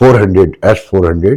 400 S-400,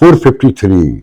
4:53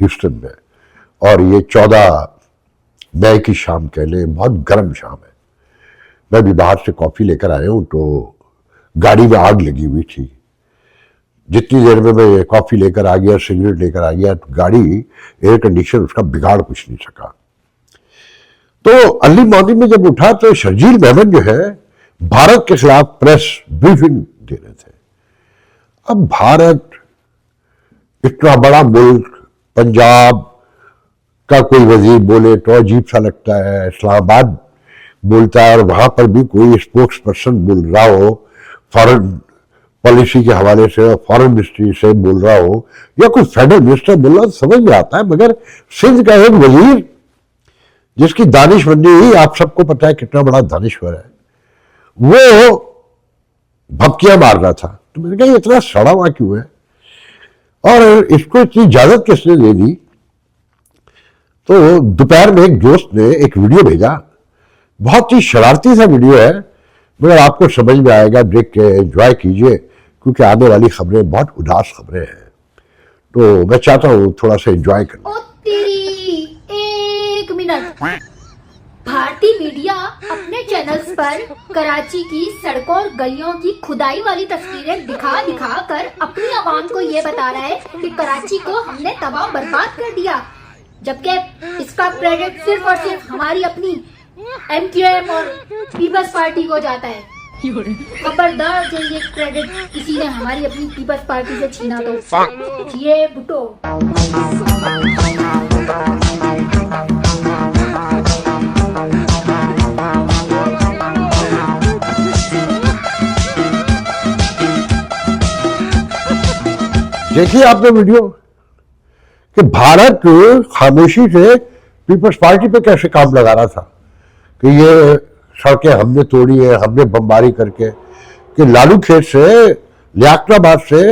Houston میں، اور یہ 14 مئی کی شام کہہ لیں، بہت گرم شام ہے. میں بھی باہر سے کافی لے کر آیا ہوں تو گاڑی میں آگ لگی ہوئی تھی. جتنی دیر میں میں کافی لے کر آ گیا، سگریٹ لے کر آ گیا، تو گاڑی ایئر کنڈیشن اس کا بگاڑ کچھ نہیں سکا. تو ارلی مارننگ میں جب اٹھا تو شرجیل مہمن جو ہے بھارت کے خلاف پریس بریفنگ دے رہے تھے. اب بھارت اتنا بڑا ملک، پنجاب کا کوئی وزیر بولے تو عجیب سا لگتا ہے، اسلام آباد بولتا ہے اور وہاں پر بھی کوئی اسپوکس پرسن بول رہا ہو فارن پالیسی کے حوالے سے، فارن منسٹری سے بول رہا ہو، یا کوئی فیڈرل منسٹر بول رہا ہو، سمجھ میں آتا ہے. مگر سندھ کا ایک وزیر جس کی دانش مندی آپ سب کو پتا ہے کتنا بڑا دانشور ہے، وہ بھپکیاں مار رہا تھا. تو میں نے کہا یہ اتنا سڑا ہوا کیوں ہے، اور اس کو اتنی اجازت کس نے دے دی؟ تو دوپہر میں ایک دوست نے ایک ویڈیو بھیجا، بہت ہی شرارتی سا ویڈیو ہے، مگر آپ کو سمجھ میں آئے گا، دیکھ کے انجوائے کیجئے، کیونکہ آنے والی خبریں بہت اداس خبریں ہیں. تو میں چاہتا ہوں تھوڑا سا انجوائے کرنا. او تیری ایک منٹ. بھارتی میڈیا اپنے چینلز پر کراچی کی سڑکوں اور گلیوں کی کھدائی والی تصویریں دکھا دکھا کر اپنی عوام کو یہ بتا رہا ہے کہ کراچی کو ہم نے تباہ برباد کر دیا، جبکہ اس کا کریڈٹ صرف اور صرف ہماری اپنی ایم کیو ایم اور پیپلز پارٹی کو جاتا ہے. خبردار کہ یہ کریڈٹ کسی نے ہماری اپنی پیپلز پارٹی سے چھینا تو یہ بھٹو. دیکھیے آپ نے ویڈیو کہ بھارت خاموشی سے پیپلز پارٹی پہ کیسے کام لگا رہا تھا کہ یہ سڑکیں ہم نے توڑی ہیں، ہم نے بمباری کر کے، کہ لالو کھیت سے، لیاقت آباد سے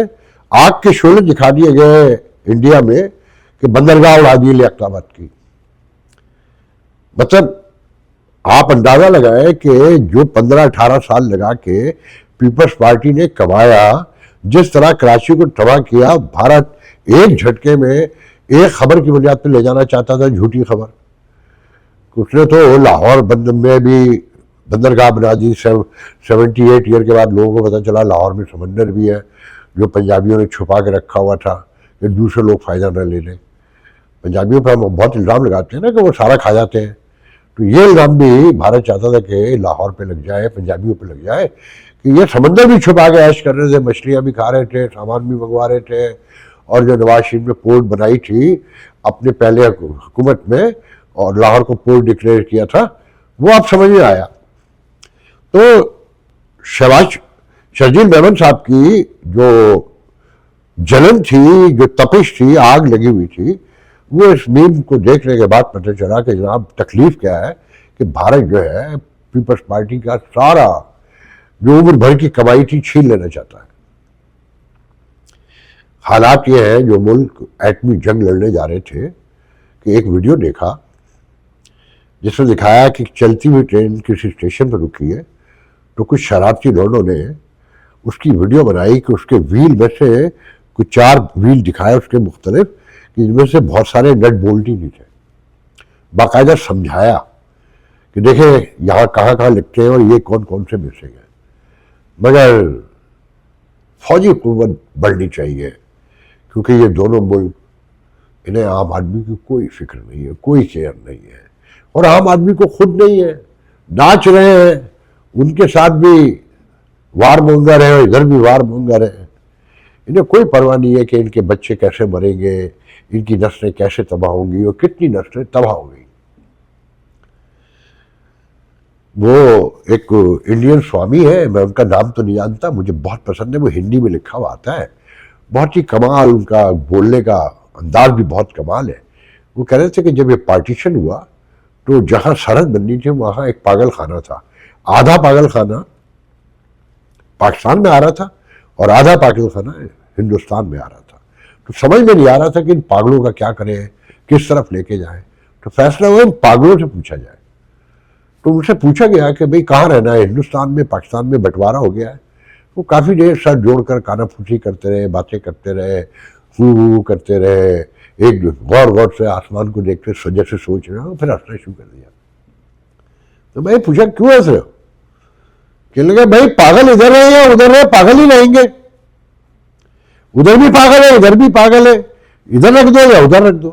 آگ کے شعلے دکھا دیے گئے انڈیا میں کہ بندرگاہ اڑا دی لیاقت آباد کی. مطلب آپ اندازہ لگائیں کہ جو 15-18 سال لگا کے پیپلز پارٹی نے کمایا، جس طرح کراچی کو تباہ کیا، بھارت ایک جھٹکے میں ایک خبر کی بنیاد پہ لے جانا چاہتا تھا، جھوٹی خبر. اس نے تو لاہور میں بھی بندرگاہ بنا دی. 78 ایئر کے بعد لوگوں کو پتہ چلا لاہور میں سمندر بھی ہے جو پنجابیوں نے چھپا کے رکھا ہوا تھا کہ دوسرے لوگ فائدہ نہ لے لیں. پنجابیوں پہ ہم بہت الزام لگاتے ہیں نا کہ وہ سارا کھا جاتے ہیں، تو یہ الزام بھی بھارت چاہتا تھا کہ لاہور پہ لگ جائے، پنجابیوں پہ لگ جائے کہ یہ سمندر بھی چھپا کے عیش کر رہے تھے، مچھلیاں بھی کھا رہے تھے، سامان بھی منگوا رہے تھے. اور جو نواز شریف نے پورٹ بنائی تھی اپنے پہلے حکومت میں اور لاہور کو پورٹ ڈکلیئر کیا تھا، وہ آپ سمجھ میں آیا. تو شرجیل مہمن صاحب کی جو جلن تھی، جو تپش تھی، آگ لگی ہوئی تھی، وہ اس میم کو دیکھنے کے بعد پتہ چلا کہ جناب تکلیف کیا ہے کہ بھارت جو ہے پیپلز پارٹی کا سارا جو عمر بھر کی کمائی تھی چھین لینا چاہتا ہے. حالات یہ ہیں جو ملک ایٹمی جنگ لڑنے جا رہے تھے کہ ایک ویڈیو دیکھا جس میں دکھایا کہ چلتی ہوئی ٹرین کسی اسٹیشن پر رکی ہے تو کچھ شرارتی لوگوں نے اس کی ویڈیو بنائی کہ اس کے ویل میں سے کچھ 4 ویل دکھائے اس کے مختلف، کہ جن میں سے بہت سارے نٹ بولٹ ہی نہیں تھے. باقاعدہ سمجھایا کہ دیکھیں یہاں کہاں کہاں لگتے ہیں اور یہ کون کون سے مسنگ ہیں. مگر فوجی قوت بڑھنی چاہیے کیونکہ یہ دونوں ملک، انہیں عام آدمی کی کوئی فکر نہیں ہے، کوئی کیئر نہیں ہے، اور عام آدمی کو خود نہیں ہے. ناچ رہے ہیں، ان کے ساتھ بھی وار مونگر ہے اور ادھر بھی وار مونگر ہے. انہیں کوئی پرواہ نہیں ہے کہ ان کے بچے کیسے مریں گے، ان کی نسلیں کیسے تباہ ہوں گی اور کتنی نسلیں تباہ ہو گئی. وہ ایک انڈین سوامی ہے، میں ان کا نام تو نہیں جانتا، مجھے بہت پسند ہے، وہ ہندی میں لکھا ہوا آتا ہے، بہت ہی کمال، ان کا بولنے کا انداز بھی بہت کمال ہے. وہ کہہ رہے تھے کہ جب یہ پارٹیشن ہوا تو جہاں سرحد بننی تھی وہاں ایک پاگل خانہ تھا. آدھا پاگل خانہ پاکستان میں آ رہا تھا اور آدھا پاگل خانہ ہندوستان میں آ رہا تھا. تو سمجھ میں نہیں آ رہا تھا کہ ان پاگلوں کا کیا کریں، کس طرف لے کے جائیں. تو فیصلہ ہوا ان پاگلوں سے پوچھا جائے. تو ان سے پوچھا گیا کہ بھئی کہاں رہنا ہے، ہندوستان میں، پاکستان میں بٹوارا ہو گیا ہے. وہ کافی دیر سر جوڑ کر کانا پھوسی کرتے رہے، باتیں کرتے رہے، کرتے رہے, ایک غور سے آسمان کو دیکھتے سجے سے سوچ رہے ہو, پھر ہنسنا شروع کر دیا. تو میں پوچھا کیوں ہنس رہے ہو؟ کہنے لگے بھائی پاگل ادھر ہے یا ادھر ہے, پاگل ہی رہیں گے, ادھر بھی پاگل ہے ادھر بھی پاگل ہے, ادھر رکھ دو یا ادھر رکھ دو.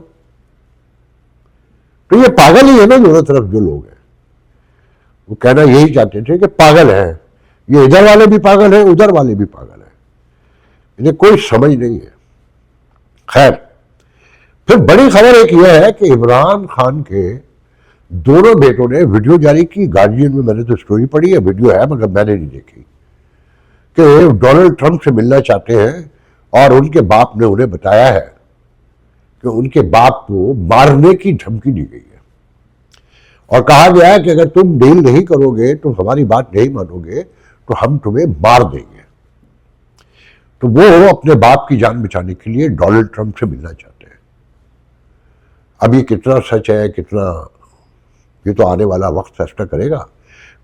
تو یہ پاگل ہی ہے نا دونوں طرف جو لوگ ہیں, وہ کہنا یہی چاہتے تھے کہ پاگل ہیں, یہ ادھر والے بھی پاگل ہیں ادھر والے بھی پاگل ہیں, انہیں کوئی سمجھ نہیں ہے. خیر, پھر بڑی خبر ایک یہ ہے کہ عمران خان کے دونوں بیٹوں نے ویڈیو جاری کی. گارڈین میں میں نے تو سٹوری پڑھی ہے, ویڈیو ہے مگر میں نے نہیں دیکھی, کہ ڈونلڈ ٹرمپ سے ملنا چاہتے ہیں اور ان کے باپ نے انہیں بتایا ہے کہ ان کے باپ کو مارنے کی دھمکی دی گئی ہے, اور کہا گیا ہے کہ اگر تم ڈیل نہیں کرو گے, تم ہماری بات نہیں مانو گے تو ہم تمہیں مار دیں گے. تو وہ اپنے باپ کی جان بچانے کے لیے ڈونلڈ ٹرمپ سے ملنا چاہتے ہیں. اب یہ کتنا سچ ہے کتنا, یہ تو آنے والا وقت فیصلہ کرے گا,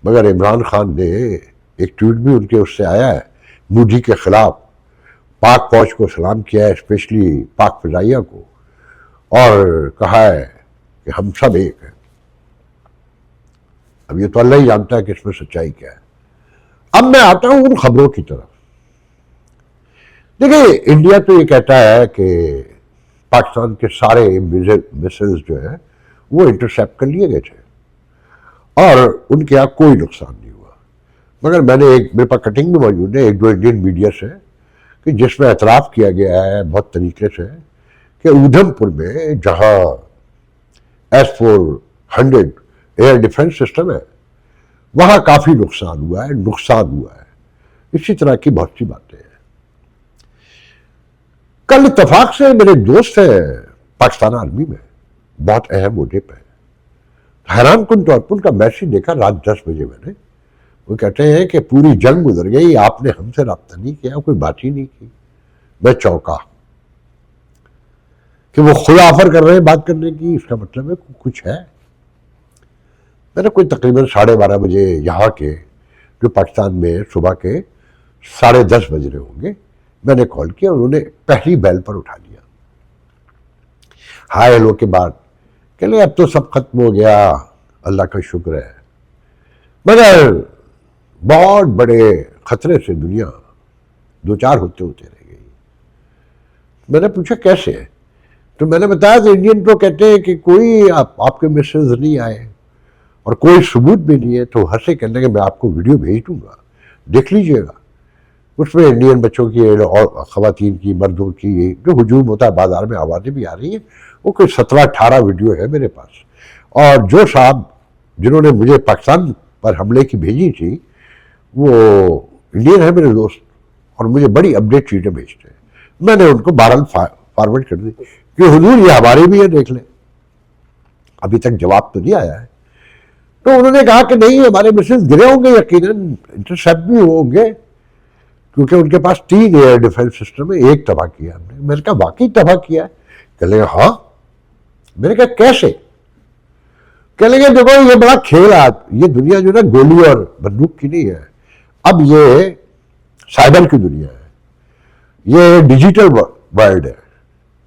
مگر عمران خان نے ایک ٹویٹ بھی ان کے اس سے آیا ہے مودی کے خلاف, پاک فوج کو سلام کیا ہے, اسپیشلی پاک فضائیہ کو, اور کہا ہے کہ ہم سب ایک ہیں. اب یہ تو اللہ ہی جانتا ہے کہ اس میں سچائی کیا ہے. اب میں آتا ہوں ان خبروں کی طرف. دیکھیں, انڈیا تو یہ کہتا ہے کہ پاکستان کے سارے میسلز جو ہیں وہ انٹرسیپٹ کر لیے گئے تھے اور ان کے یہاں کوئی نقصان نہیں ہوا. مگر میں نے ایک, میرے پاس کٹنگ بھی موجود ہے ایک دو انڈین میڈیا سے, کہ جس میں اعتراف کیا گیا ہے بہت طریقے سے کہ اودھم پور میں جہاں S-400 ایئر ڈیفنس سسٹم ہے وہاں کافی نقصان ہوا ہے. اسی طرح کی بہت سی باتیں ہیں. کل اتفاق سے میرے دوست ہیں پاکستان آرمی میں, بہت اہم عہدے پہ, حیران کن طور پر ان کا میسیج دیکھا رات 10 بجے میں نے. وہ کہتے ہیں کہ پوری جنگ گزر گئی, آپ نے ہم سے رابطہ نہیں کیا, کوئی بات ہی نہیں کی. میں چونکا کہ وہ خود آفر کر رہے ہیں بات کرنے کی, اس کا مطلب ہے کچھ ہے. میں نے کوئی تقریباً 12:30 بجے یہاں کے, جو پاکستان میں صبح کے 10:30 بج رہے ہوں گے, میں نے کال کیا, انہوں نے پہلی بیل پر اٹھا لیا. ہائے ہیلو کے بعد کہ لیں اب تو سب ختم ہو گیا, اللہ کا شکر ہے, مگر بہت بڑے خطرے سے دنیا دو چار ہوتے رہ گئی. میں نے پوچھا کیسے, تو میں نے بتایا کہ انڈین تو کہتے ہیں کہ کوئی آپ کے میسیج نہیں آئے اور کوئی ثبوت بھی نہیں ہے. تو ہنسے کہنے کہ میں آپ کو ویڈیو بھیج دوں گا, دیکھ لیجئے گا. اس میں انڈین بچوں کی اور خواتین کی, مردوں کی جو ہجوم ہوتا ہے, بازار میں آوازیں بھی آ رہی ہیں, وہ کوئی 17-18 ویڈیو ہے میرے پاس. اور جو صاحب جنہوں نے مجھے پاکستان پر حملے کی بھیجی تھی وہ انڈین ہے میرے دوست, اور مجھے بڑی اپڈیٹ چیزیں بھیجتے ہیں. میں نے ان کو بہرحال فارورڈ کر دی کہ حضور یہ ہماری بھی ہے, دیکھ لیں. ابھی تک جواب تو نہیں آیا ہے. تو انہوں نے کہا کہ نہیں, ہمارے میسیج گرے ہوں گے یقیناً, انٹرسیپٹ بھی ہوں گے, کیونکہ ان کے پاس 3 ایئر ڈیفنس سسٹم ہے, ایک تباہ کیا ہم نے. میں نے کہا واقعی تباہ کیا ہے؟ کہ لیں ہاں. میں نے کہا کیسے؟ کہ لیں دیکھو یہ بڑا کھیل ہے, یہ دنیا جو نا گولی اور بندوق کی نہیں ہے, اب یہ سائبر کی دنیا ہے, یہ ڈیجیٹل ورلڈ ہے,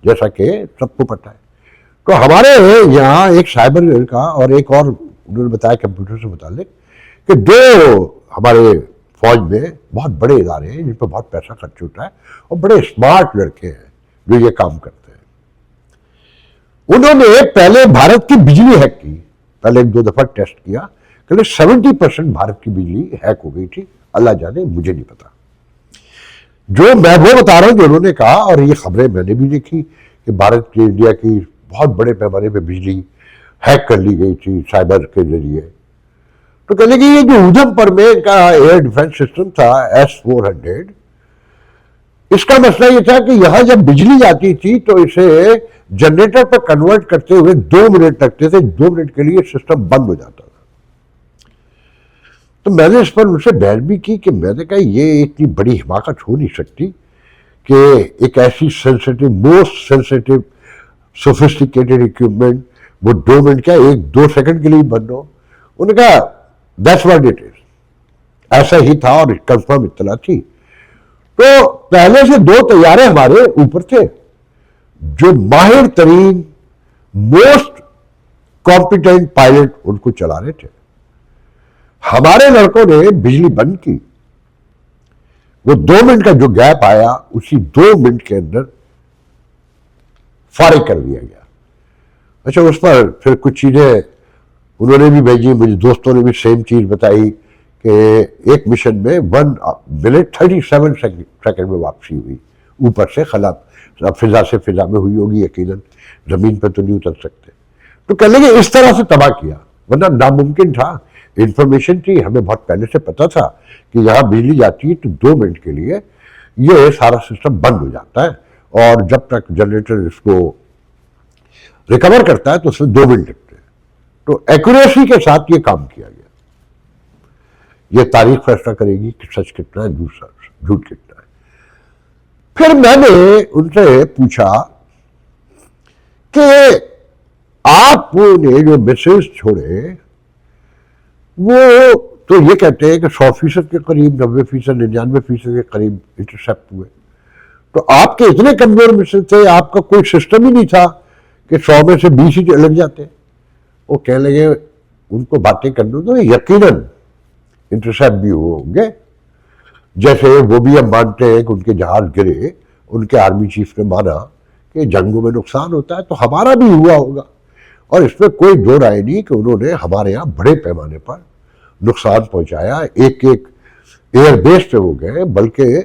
جیسا کہ سب کو پتہ ہے. تو ہمارے یہاں ایک سائبر کا اور ایک اور انہوں نے بتایا کمپیوٹر سے متعلق کہ 2 ہمارے فوج میں بہت بڑے ادارے ہیں جن پہ بہت پیسہ خرچ ہوتا ہے اور بڑے اسمارٹ لڑکے ہیں جو یہ کام کرتے ہیں. انہوں نے پہلے بھارت کی بجلی ہیک کی, پہلے 1-2 دفعہ ٹیسٹ کیا, کہ 70% بھارت کی بجلی ہیک ہو گئی تھی. اللہ جانے, مجھے نہیں پتا. جو میں وہ بتا رہا ہوں جو انہوں نے کہا, اور یہ خبریں میں نے بھی دیکھی کہ بھارت کی, انڈیا کی بہت بڑے پیمانے پہ بجلی ہیک کر لی گئی تھی سائبر کے ذریعے. تو کہنے کہ یہ جو اودھم پر میں کا ایئر ڈیفنس سسٹم تھا S-400, اس کا مسئلہ یہ تھا کہ یہاں جب بجلی جاتی تھی تو اسے جنریٹر پر کنورٹ کرتے ہوئے 2 منٹ لگتے تھے, 2 منٹ کے لیے سسٹم بند ہو جاتا تھا. تو میں نے اس پر ان سے بحث بھی کی کہ میں نے کہا یہ اتنی بڑی حماقت ہو نہیں سکتی کہ ایک ایسی sensitive, most sensitive sophisticated equipment وہ 2 منٹ کیا 1-2 سیکنڈ کے لیے بند ہو. انہوں نے کہا that's what it is. ایسا ہی تھا اور کنفرم اطلاع تھی. تو پہلے سے 2 طیارے ہمارے اوپر تھے جو ماہر ترین موسٹ کمپیٹنٹ پائلٹ ان کو چلا رہے تھے. ہمارے لڑکوں نے بجلی بند کی, وہ 2 منٹ کا جو گیپ آیا اسی 2 منٹ کے اندر فارغ کر دیا گیا. اچھا, اس پر پھر کچھ چیزیں انہوں نے بھی بھیجی, مجھے دوستوں نے بھی سیم چیز بتائی کہ ایک مشن میں 1 منٹ 37 سیکنڈ میں واپسی ہوئی اوپر سے خلا, فضا سے فضا میں ہوئی ہوگی یقیناً, زمین پہ تو نہیں اتر سکتے. تو کہنے لگے اس طرح سے تباہ کیا, ورنہ ناممکن تھا. انفارمیشن تھی, ہمیں بہت پہلے سے پتا تھا کہ یہاں بجلی جاتی ہے تو 2 منٹ کے لیے یہ سارا سسٹم بند ہو جاتا ہے, اور جب تک جنریٹر اس کو ریکور کرتا ہے تو اس میں 2 منٹ لگتے ہیں. تو ایکوریسی کے ساتھ یہ کام کیا گیا. یہ تاریخ فیصلہ کرے گی کہ سچ کتنا ہے, جھوٹ کتنا ہے. پھر میں نے ان سے پوچھا کہ آپ نے جو میسج چھوڑے وہ تو یہ کہتے ہیں کہ 100% کے قریب, 90%, 99% کے قریب انٹرسیپٹ ہوئے. تو آپ کے اتنے کمزور مشن تھے, آپ کا کوئی سسٹم ہی نہیں تھا کہ 100 میں سے 20 ہی لگ جاتے. وہ کہنے لگے ان کو باتیں کرنے تو یقیناً انٹرسیپٹ بھی ہوں گے, جیسے وہ بھی ہم مانتے ہیں کہ ان کے جہاز گرے, ان کے آرمی چیف نے مانا کہ جنگوں میں نقصان ہوتا ہے, تو ہمارا بھی ہوا ہوگا. اور اس میں کوئی دو رائے نہیں کہ انہوں نے ہمارے ہاں بڑے پیمانے پر نقصان پہنچایا. ایک ایئر بیس پہ ہو گئے, بلکہ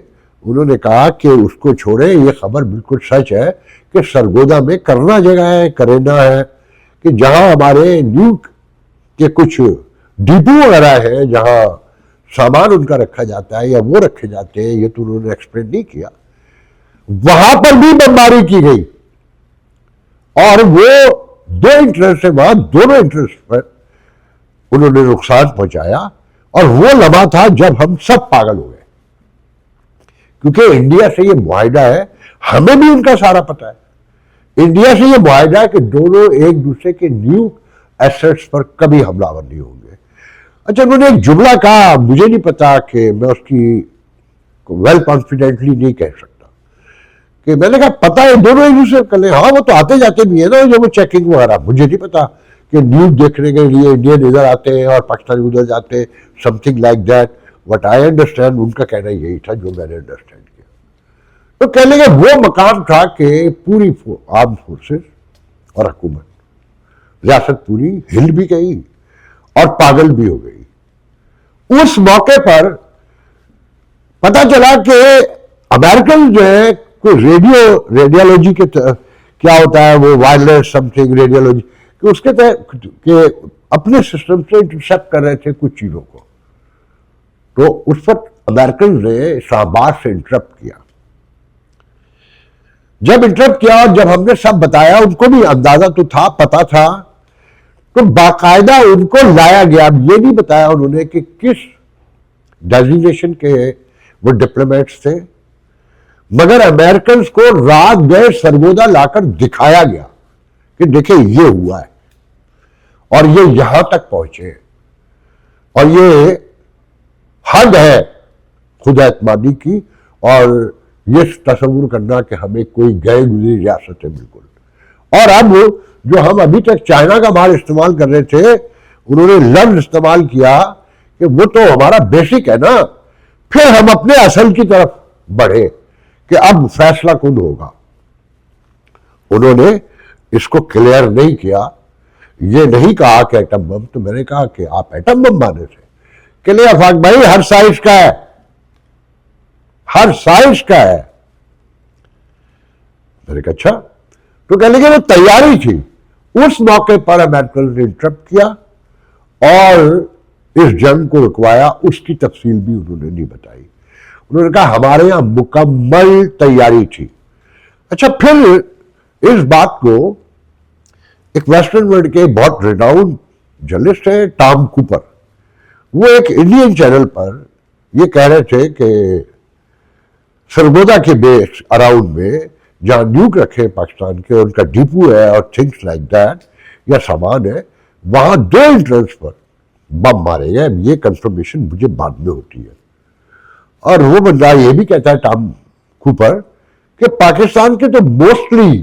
انہوں نے کہا کہ اس کو چھوڑیں, یہ خبر بالکل سچ ہے کہ سرگودا میں کرنا جگہ ہے, کرینا ہے, کہ جہاں ہمارے نیوک کے کچھ ڈپو وغیرہ ہے جہاں سامان ان کا رکھا جاتا ہے یا وہ رکھے جاتے ہیں, یہ تو انہوں نے ایکسپلین نہیں کیا, وہاں پر بھی بمباری کی گئی. اور وہ 2 انٹرسٹ سے وہاں دونوں انٹرسٹ پر انہوں نے نقصان پہنچایا. اور وہ لمحہ تھا جب ہم سب پاگل ہو گئے, کیونکہ انڈیا سے یہ معاہدہ ہے, ہمیں بھی ان کا سارا پتہ ہے. انڈیا سے یہ معاہدہ ہے کہ دونوں ایک دوسرے کے نیو ایسٹس پر کبھی حملہ آور نہیں ہوں گے. اچھا, انہوں نے ایک جملہ کہا, مجھے نہیں پتا کہ میں اس کی ویل کانفیڈنٹلی نہیں کہہ سکتا, کہ میں نے کہا پتا ہے دونوں ایک دوسرے کر لیں. ہاں وہ تو آتے جاتے بھی ہیں نا, جو وہ چیکنگ وغیرہ, مجھے نہیں پتا کہ نیوز دیکھنے کے لیے انڈین ادھر آتے ہیں اور پاکستانی ادھر جاتے ہیں, something like that. What I understand, ان کا کہنا یہی تھا جو میں نے انڈرسٹینڈ کیا. تو کہنے کے وہ مقام تھا کہ پوری آرم فورسز اور حکومت, ریاست پوری ہل بھی گئی اور پاگل بھی ہو گئی. اس موقع پر پتا چلا کہ امریکن جو ہے کوئی ریڈیولوجی کے کیا ہوتا ہے وہ وائرلیس سم تھنگ ریڈیولوجی, کہ اس کے تحت کہ اپنے سسٹم سے انٹرسیپٹ کر رہے تھے کچھ چیزوں کو. تو اس وقت امریکن نے اسلام آباد سے انٹرپٹ کیا. جب انٹرپٹ کیا اور جب ہم نے سب بتایا, ان کو بھی اندازہ تو تھا, پتا تھا, تو باقاعدہ ان کو لایا گیا. اب یہ نہیں بتایا انہوں نے کہ کس ڈیزیگنیشن کے وہ ڈپلومیٹس تھے, مگر امریکنز کو رات گئے سرگودا لا کر دکھایا گیا کہ دیکھیں یہ ہوا ہے اور یہ یہاں تک پہنچے, اور یہ حد ہے خود اعتمادی کی, اور یہ تصور کرنا کہ ہمیں کوئی گئے گزری ریاست ہے بالکل. اور اب جو ہم ابھی تک چائنا کا مال استعمال کر رہے تھے, انہوں نے لفظ استعمال کیا کہ وہ تو ہمارا بیسک ہے نا. پھر ہم اپنے اصل کی طرف بڑھے کہ اب فیصلہ کون ہوگا. انہوں نے اس کو کلیئر نہیں کیا, یہ نہیں کہا کہ ایٹم بم, تو میں نے کہا کہ آپ ایٹم بم مانے تھے. کہ لئے افاق بھائی ہر سائز کا ہے, ہر سائز کا ہے. میں نے کہا اچھا. تو کہنے لگے وہ تیاری تھی. اس موقع پر امریکن نے انٹرپٹ کیا اور اس جنگ کو رکوایا. اس کی تفصیل بھی انہوں نے نہیں بتائی. انہوں نے کہا ہمارے یہاں مکمل تیاری تھی. اچھا, پھر اس بات کو ایک ویسٹرن ورلڈ کے بہت ریڈاؤنڈ جرنلسٹ ہے ٹام کوپر, وہ ایک انڈین چینل پر یہ کہہ رہے تھے کہ سرگودا کے بیس اراؤنڈ میں جہاں نیوک رکھے پاکستان کے, ان کا ڈپو ہے اور تھنگس لائک دیٹ یا سامان ہے, وہاں 2 انٹرنس پر بم مارے گئے. یہ کنفرمیشن مجھے بعد میں ہوتی ہے. اور وہ بندہ یہ بھی کہتا ہے ٹام کوپر کہ پاکستان کے تو موسٹلی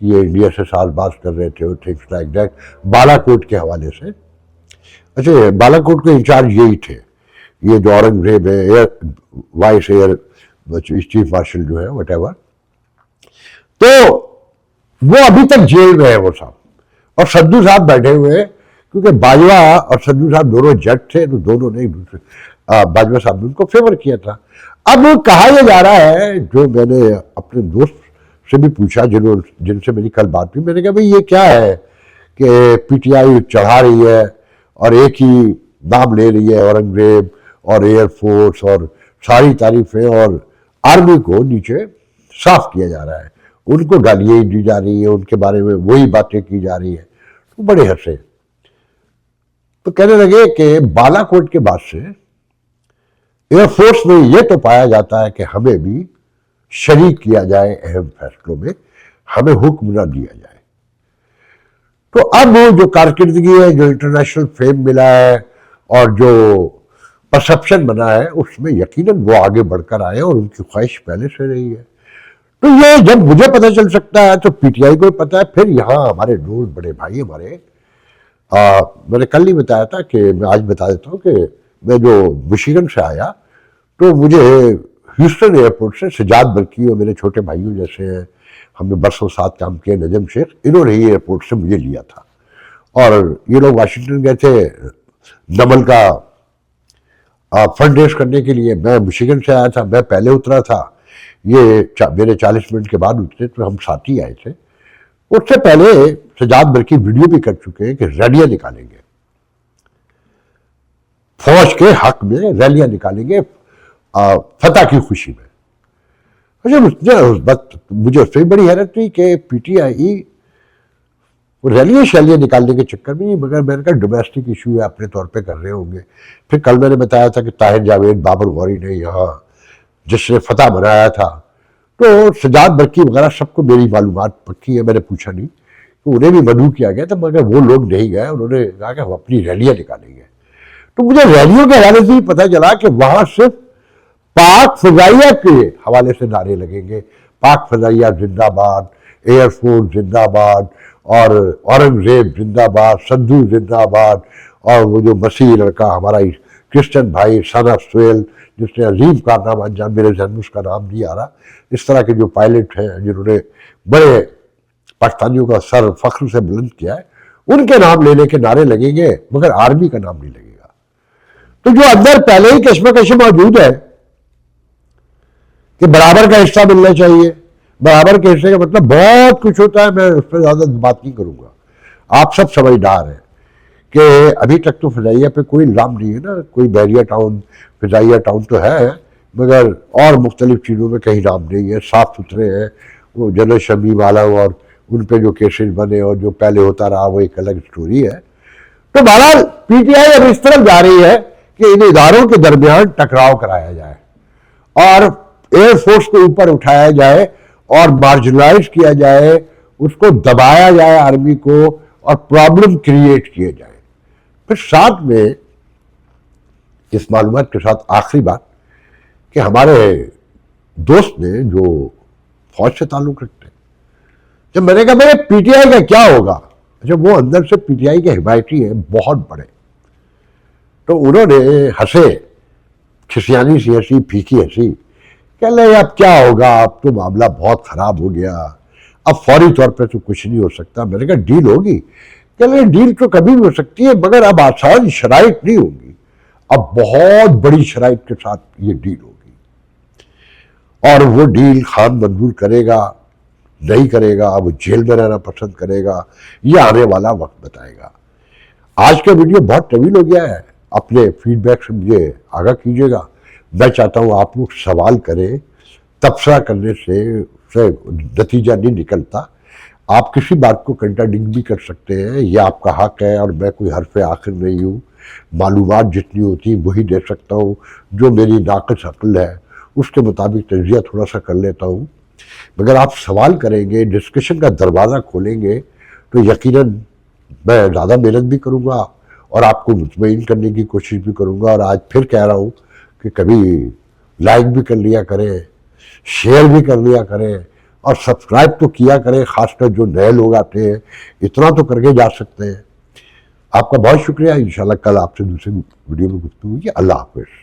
کہ یہ انڈیا سے ساز باز کر رہے تھے, تھنگس لائک دیٹ, بالا کوٹ کے حوالے سے. اچھا, بالا کوٹ کے انچارج یہی تھے, یہ جو اورنگزیب ہے, وائس ایئر چیف مارشل جو ہے وٹ ایور, تو وہ ابھی تک جیل میں ہے وہ صاحب. اور سدھو صاحب بیٹھے ہوئے ہیں, کیونکہ باجوہ اور سدھو صاحب دونوں جج تھے, تو دونوں نے ایک دوسرے, باجوہ صاحب نے ان کو فیور کیا تھا. اب کہا یہ جا رہا ہے, جو میں نے اپنے دوست سے بھی پوچھا جن سے میری کل بات ہوئی, میں نے کہا بھئی یہ کیا ہے کہ پی ٹی آئی چڑھا رہی ہے اور ایک ہی نام لے رہی ہے, اورنگزیب اور ایئر فورس, اور ساری تعریفیں, اور آرمی کو نیچے صاف کیا جا رہا ہے, ان کو گالیاں دی جا رہی ہیں, ان کے بارے میں وہی باتیں کی جا رہی ہیں. تو بڑے ہنسے, تو کہنے لگے کہ بالا کوٹ کے بعد سے ایئر فورس میں یہ تو پایا جاتا ہے کہ ہمیں بھی شریک کیا جائے اہم فیصلوں میں, ہمیں حکم نہ دیا جائے. تو اب جو کارکردگی ہے, جو انٹرنیشنل فیم ملا ہے, اور جو پرسپشن بنا ہے, اس میں یقیناً وہ آگے بڑھ کر آئے, اور ان کی خواہش پہلے سے رہی ہے. تو یہ جب مجھے پتہ چل سکتا ہے تو پی ٹی آئی کو پتہ ہے. پھر یہاں ہمارے دوست بڑے بھائی ہمارے, میں نے کل نہیں بتایا تھا, کہ میں آج بتا دیتا ہوں, کہ میں جو مشیگن سے آیا تو مجھے ہیوسٹن ایئرپورٹ سے سجاد برکی اور میرے چھوٹے بھائیوں جیسے ہیں, ہم نے برسوں ساتھ کام کیا, نجم شیخ, انہوں نے ہی ایئرپورٹ سے مجھے لیا تھا. اور یہ لوگ واشنگٹن گئے تھے نمل کا فنڈ ریز کرنے کے لیے. میں مشیگن سے آیا تھا, میں پہلے اترا تھا, یہ میرے 40 منٹ کے بعد اترے, تو ہم ساتھ ہی آئے تھے. اس سے پہلے سجاد برکی ویڈیو بھی کر چکے ہیں کہ ریلیاں نکالیں گے, فوج کے حق میں ریلیاں نکالیں گے فتح کی خوشی میں. مجھے اس سے بڑی حیرت ہوئی کہ پی ٹی آئی ریلیاں شیلیاں نکالنے کے چکر میں, مگر میں نے کہا ڈومیسٹک ایشو ہے, اپنے طور پہ کر رہے ہوں گے. پھر کل میں نے بتایا تھا کہ طاہر جاوید, بابر غوری نے یہاں جشن فتح منایا تھا. تو سجاد برکی وغیرہ سب کو میری معلومات پکی ہے, میں نے پوچھا نہیں, تو انہیں بھی مدعو کیا گیا تھا, مگر وہ لوگ نہیں گئے. انہوں نے کہا کہ ہم اپنی ریلیاں نکالیں گے. تو مجھے ریلیوں کے حوالے سے بھی پتہ چلا کہ وہاں صرف پاک فضائیہ کے حوالے سے نعرے لگیں گے, پاک فضائیہ زندہ باد, ایئر فورس زندہ باد, اور اورنگزیب زندہ باد, سدھو زندہ باد, اور وہ جو مسیح لڑکا ہمارا کرسچن بھائی ثنا سہیل, جس نے عظیم کارنامہ انجام, میرے ذہن میں اس کا نام نہیں آ رہا, اس طرح کے جو پائلٹ ہیں جنہوں نے بڑے پاکستانیوں کا سر فخر سے بلند کیا ہے, ان کے نام لینے کے نعرے لگیں گے, مگر آرمی کا نام نہیں لگے گا. تو جو اندر پہلے ہی کشمکش موجود ہے کہ برابر کا حصہ ملنا چاہیے, برابر کے حصے کا مطلب بہت کچھ ہوتا ہے, میں اس پہ زیادہ بات نہیں کروں گا. آپ سب سمجھدار ہیں کہ ابھی تک تو فضائیہ پہ کوئی الزام نہیں ہے نا, کوئی بحریہ ٹاؤن, فضائیہ ٹاؤن تو ہے, مگر اور مختلف چیزوں میں کہیں نام نہیں ہے, صاف ستھرے ہیں. وہ جنرل شمیم عالم اور ان پہ جو کیسز بنے اور جو پہلے ہوتا رہا وہ ایک الگ سٹوری ہے. تو بہرحال پی ٹی آئی اب اس طرف جا رہی ہے کہ ان اداروں کے درمیان ٹکراؤ کرایا جائے, اور ایئر فورس کو اوپر اٹھایا جائے, اور مارجنلائز کیا جائے, اس کو دبایا جائے آرمی کو, اور پرابلم کریٹ کیے جائے. پھر ساتھ میں اس معلومات کے ساتھ آخری بات کہ ہمارے دوست نے جو فوج سے تعلق رکھتے ہیں, جب میں نے کہا میرے پی ٹی آئی کا کیا ہوگا, جب وہ اندر سے پی ٹی آئی کے حمایتی ہیں بہت بڑے, تو انہوں نے ہنسے, کھسیانی سی ہنسی, پھیکی ہنسی, کہ لے اب کیا ہوگا, اب تو معاملہ بہت خراب ہو گیا, اب فوری طور پہ تو کچھ نہیں ہو سکتا. میں نے کہا ڈیل ہوگی, کہ لے ڈیل تو کبھی بھی ہو سکتی ہے, مگر اب آسان شرائط نہیں ہوگی, اب بہت بڑی شرائط کے ساتھ یہ ڈیل ہوگی. اور وہ ڈیل خان منظور کرے گا نہیں کرے گا, وہ جیل میں رہنا پسند کرے گا, یہ آنے والا وقت بتائے گا. آج کا ویڈیو بہت طویل ہو گیا ہے, اپنے فیڈ بیک سے مجھے آگاہ کیجیے گا. میں چاہتا ہوں آپ لوگ سوال کریں, تبصرہ کرنے سے نتیجہ نہیں نکلتا. آپ کسی بات کو کنٹراڈکٹ بھی کر سکتے ہیں, یہ آپ کا حق ہے, اور میں کوئی حرف آخر نہیں ہوں. معلومات جتنی ہوتی ہیں وہی دے سکتا ہوں, جو میری ناقص عقل ہے اس کے مطابق تجزیہ تھوڑا سا کر لیتا ہوں. مگر آپ سوال کریں گے, ڈسکشن کا دروازہ کھولیں گے, تو یقیناً میں زیادہ محنت بھی کروں گا, اور آپ کو مطمئن کرنے کی کوشش بھی کروں گا. اور آج پھر کہہ رہا ہوں کہ کبھی لائک بھی کر لیا کریں, شیئر بھی کر لیا کریں, اور سبسکرائب تو کیا کریں، خاص کر جو نئے لوگ آتے ہیں، اتنا تو کر کے جا سکتے ہیں۔ آپ کا بہت شکریہ، انشاءاللہ کل آپ سے دوسری ویڈیو میں گفتگو ہوگی۔ اللہ حافظ۔